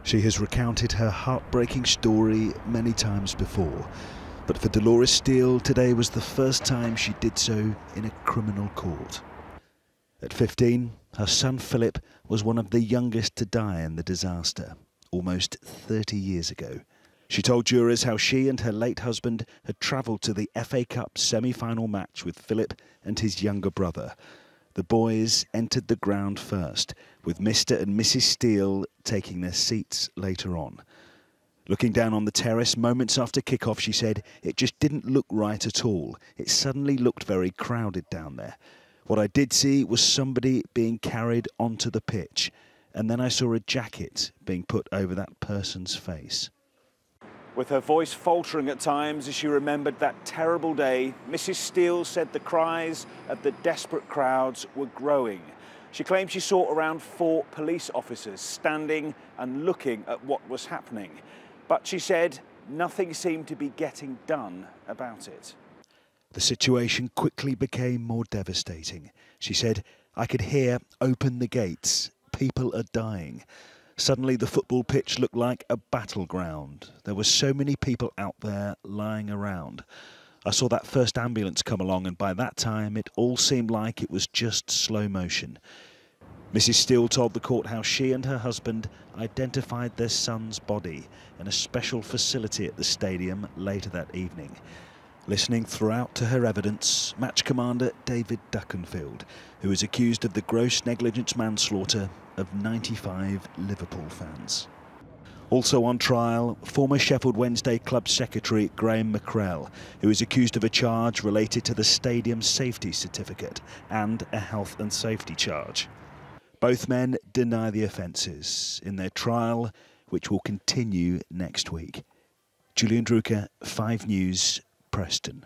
She has recounted her heartbreaking story many times before, but for Dolores Steele, today was the first time she did so in a criminal court. At 15, her son Philip was one of the youngest to die in the disaster, almost 30 years ago. She told jurors how she and her late husband had travelled to the FA Cup semi-final match with Philip and his younger brother. The boys entered the ground first, with Mr. and Mrs. Steele taking their seats later on. Looking down on the terrace moments after kick-off, she said, "It just didn't look right at all. It suddenly looked very crowded down there. What I did see was somebody being carried onto the pitch, and then I saw a jacket being put over that person's face." With her voice faltering at times as she remembered that terrible day, Mrs. Steele said the cries of the desperate crowds were growing. She claimed she saw around 4 police officers standing and looking at what was happening. But she said nothing seemed to be getting done about it. The situation quickly became more devastating. She said, "I could hear 'open the gates, people are dying.' Suddenly the football pitch looked like a battleground. There were so many people out there lying around. I saw that first ambulance come along, and by that time it all seemed like it was just slow motion." Mrs. Steele told the court how she and her husband identified their son's body in a special facility at the stadium later that evening. Listening throughout to her evidence, match commander David Duckenfield, who is accused of the gross negligence manslaughter of 95 Liverpool fans. Also on trial, former Sheffield Wednesday club secretary Graham Mackrell, who is accused of a charge related to the stadium safety certificate and a health and safety charge. Both men deny the offences in their trial, which will continue next week. Julian Drucker, 5 News, Preston.